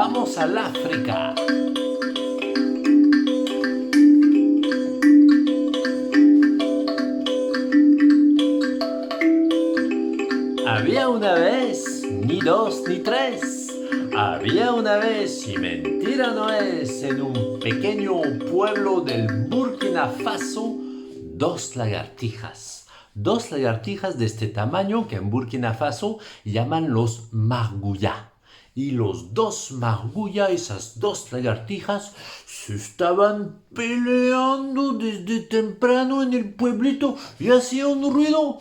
vamos al África. Había una vez, ni dos ni tres. Había una vez, y mentira no es, en un pequeño pueblo del Burkina Faso, dos lagartijas. Dos lagartijas de este tamaño que en Burkina Faso llaman los margullas. Y los dos margullas, esas dos lagartijas, se estaban peleando desde temprano en el pueblito y hacían un ruido.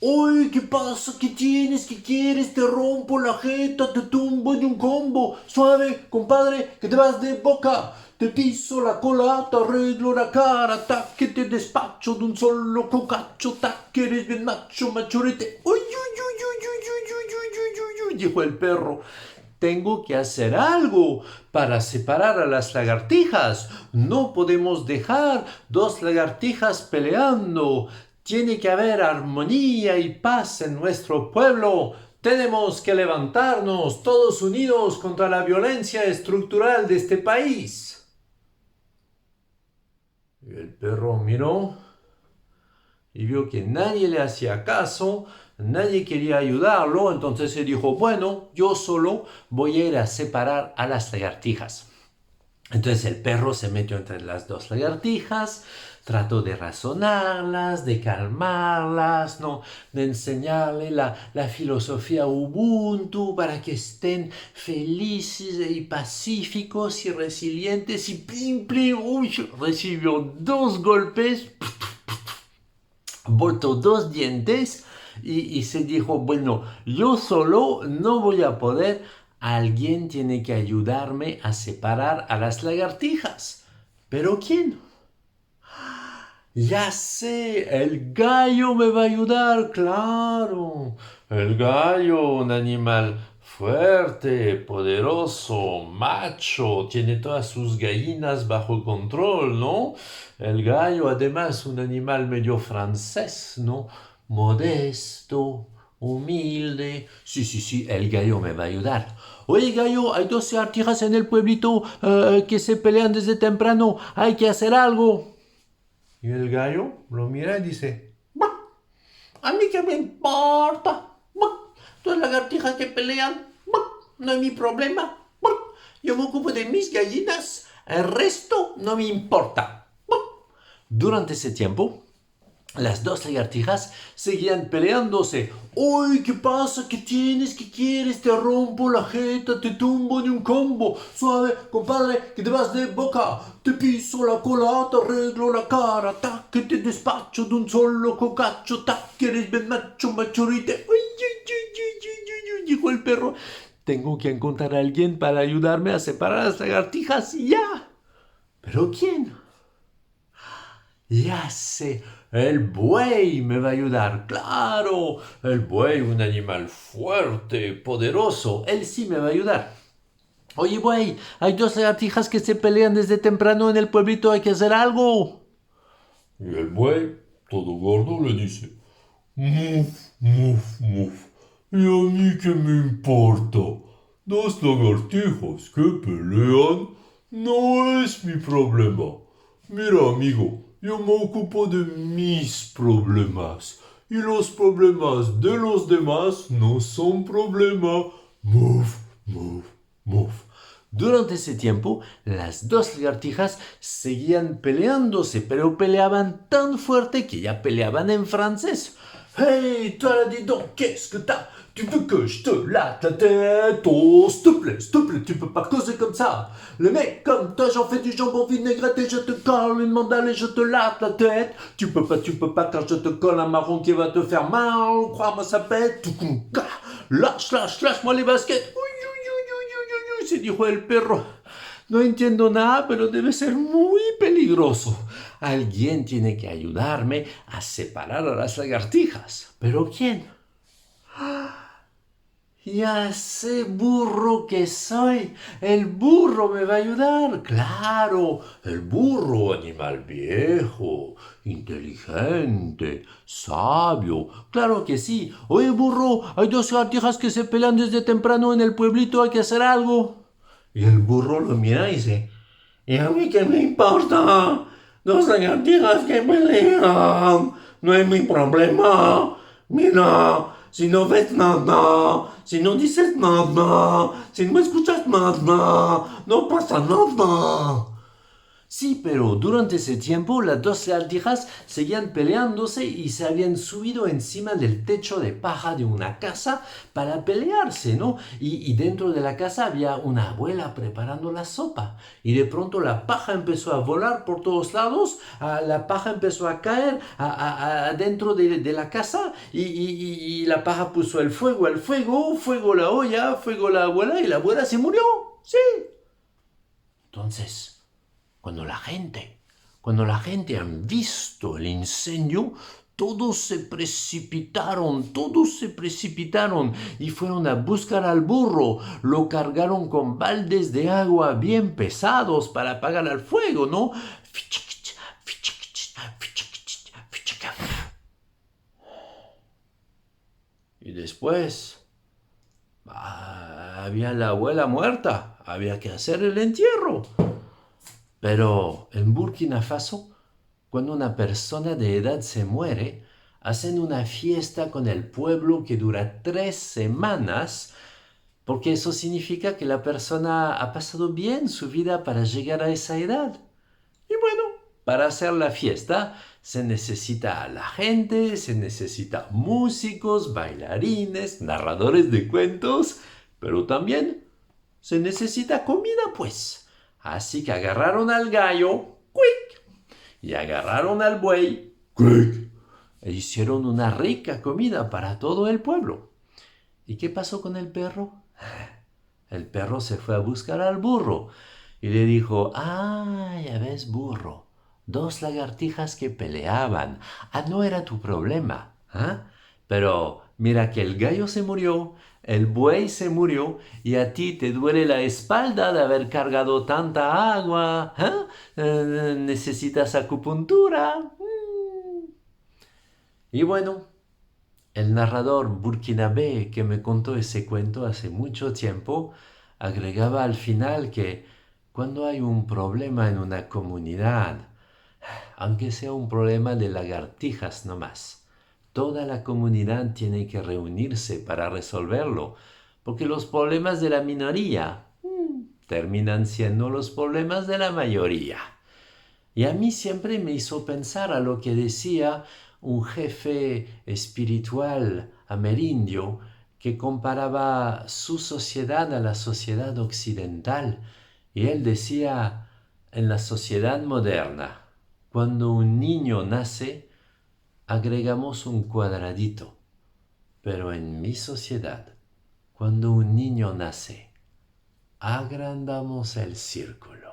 ¡Oye! ¿Qué pasa? ¿Qué tienes? ¿Qué quieres? Te rompo la jeta, te tumbo de un combo. Suave, compadre, que te vas de boca. Te piso la cola, te arreglo la cara, ta, que te despacho de un solo cocacho, ta, que eres bien macho, machorete. ¡Uy, uy, uy, uy, uy, uy, uy, uy, uy, uy! Dijo el perro. Tengo que hacer algo para separar a las lagartijas. No podemos dejar dos lagartijas peleando. Tiene que haber armonía y paz en nuestro pueblo. Tenemos que levantarnos todos unidos contra la violencia estructural de este país. Y el perro miró y vio que nadie le hacía caso, nadie quería ayudarlo, entonces se dijo, bueno, yo solo voy a ir a separar a las lagartijas. Entonces el perro se metió entre las dos lagartijas, trató de razonarlas, de calmarlas, ¿no? De enseñarle la filosofía Ubuntu para que estén felices y pacíficos y resilientes y pim, plim, uy, recibió dos golpes, botó dos dientes y se dijo, bueno, yo solo no voy a poder, alguien tiene que ayudarme a separar a las lagartijas. ¿Pero quién? Ya sé, el gallo me va a ayudar, claro. El gallo, un animal fuerte, poderoso, macho, tiene todas sus gallinas bajo control, ¿no? El gallo, además, un animal medio francés, ¿no? Modesto, humilde. Sí, sí, sí, el gallo me va a ayudar. Oye, gallo, hay 12 lagartijas en el pueblito que se pelean desde temprano. Hay que hacer algo. Y el gallo lo mira y dice, "Bah, ¿a mí qué me importa? Bah, dos lagartijas que pelean, bah, no es mi problema. Bah, yo me ocupo de mis gallinas, el resto no me importa." Bah. Durante ese tiempo, las dos lagartijas seguían peleándose. ¡Uy! ¿Qué pasa? ¿Qué tienes? ¿Qué quieres? Te rompo la jeta, te tumbo de un combo. Suave, compadre, que te vas de boca. Te piso la cola, te arreglo la cara, ta, que te despacho de un solo cocacho, ta, que eres bien macho, machorite. ¡Uy, uy, uy, uy, uy, uy! Dijo el perro. Tengo que encontrar a alguien para ayudarme a separar las lagartijas y ya. ¿Pero quién? Ya sé, el buey me va a ayudar, claro. El buey, un animal fuerte, poderoso, él sí me va a ayudar. Oye, buey, hay dos lagartijas que se pelean desde temprano en el pueblito, hay que hacer algo. Y el buey, todo gordo, le dice, muf, muf, muf. ¿Y a mí qué me importa? Dos lagartijas que pelean no es mi problema. Mira, amigo, yo me ocupo de mis problemas. Y los problemas de los demás no son problema. Muf, muf, muf. Durante ese tiempo, las dos lagartijas seguían peleándose, pero peleaban tan fuerte que ya peleaban en francés. Hey, toi, dis donc, qu'est-ce que t'as? Tu veux que je te latte la tête? Oh, s'il te plaît, tu peux pas causer comme ça. Le mec comme toi, j'en fais du jambon vinaigrette et je te colle une mandale et je te latte la tête. Tu peux pas, quand je te colle un marron qui va te faire mal, crois-moi ça pète. Lâche, lâche, lâche-moi les baskets. Se dijo el perro. No entiendo nada, pero debe ser muy peligroso. Alguien tiene que ayudarme a separar a las lagartijas. ¿Pero quién? Ya sé, burro que soy. El burro me va a ayudar. Claro, el burro, animal viejo, inteligente, sabio. Claro que sí. Oye, burro, hay dos lagartijas que se pelean desde temprano en el pueblito. Hay que hacer algo. Y el burro lo mira y dice, ¿y a mí qué me importa? Dos lagartijas que pelean. No es mi problema. Mira, si no ves nada, si no dices nada, si no escuchas nada, no pasa nada. Sí, pero durante ese tiempo las dos lagartijas seguían peleándose y se habían subido encima del techo de paja de una casa para pelearse, ¿no? Y dentro de la casa había una abuela preparando la sopa. Y de pronto la paja empezó a volar por todos lados, la paja empezó a caer dentro de la casa y la paja puso el fuego al fuego, fuego la olla, fuego la abuela y la abuela se murió. Sí. Entonces... Cuando la gente han visto el incendio, todos se precipitaron y fueron a buscar al burro. Lo cargaron con baldes de agua bien pesados para apagar el fuego, ¿no? Y después había la abuela muerta, había que hacer el entierro. Pero en Burkina Faso, cuando una persona de edad se muere, hacen una fiesta con el pueblo que dura 3 semanas, porque eso significa que la persona ha pasado bien su vida para llegar a esa edad. Y bueno, para hacer la fiesta se necesita a la gente, se necesita músicos, bailarines, narradores de cuentos, pero también se necesita comida, pues. Así que agarraron al gallo, ¡cuic! Y agarraron al buey, ¡cuic! E hicieron una rica comida para todo el pueblo. ¿Y qué pasó con el perro? El perro se fue a buscar al burro y le dijo, ya ves, burro, dos lagartijas que peleaban. No era tu problema, ¿ah? Pero mira que el gallo se murió, el buey se murió y a ti te duele la espalda de haber cargado tanta agua. ¿Necesitas acupuntura? Y bueno, el narrador burkinabé que me contó ese cuento hace mucho tiempo agregaba al final que cuando hay un problema en una comunidad, aunque sea un problema de lagartijas nomás, toda la comunidad tiene que reunirse para resolverlo, porque los problemas de la minoría terminan siendo los problemas de la mayoría. Y a mí siempre me hizo pensar a lo que decía un jefe espiritual amerindio que comparaba su sociedad a la sociedad occidental. Y él decía, en la sociedad moderna, cuando un niño nace, agregamos un cuadradito. Pero en mi sociedad, cuando un niño nace, agrandamos el círculo.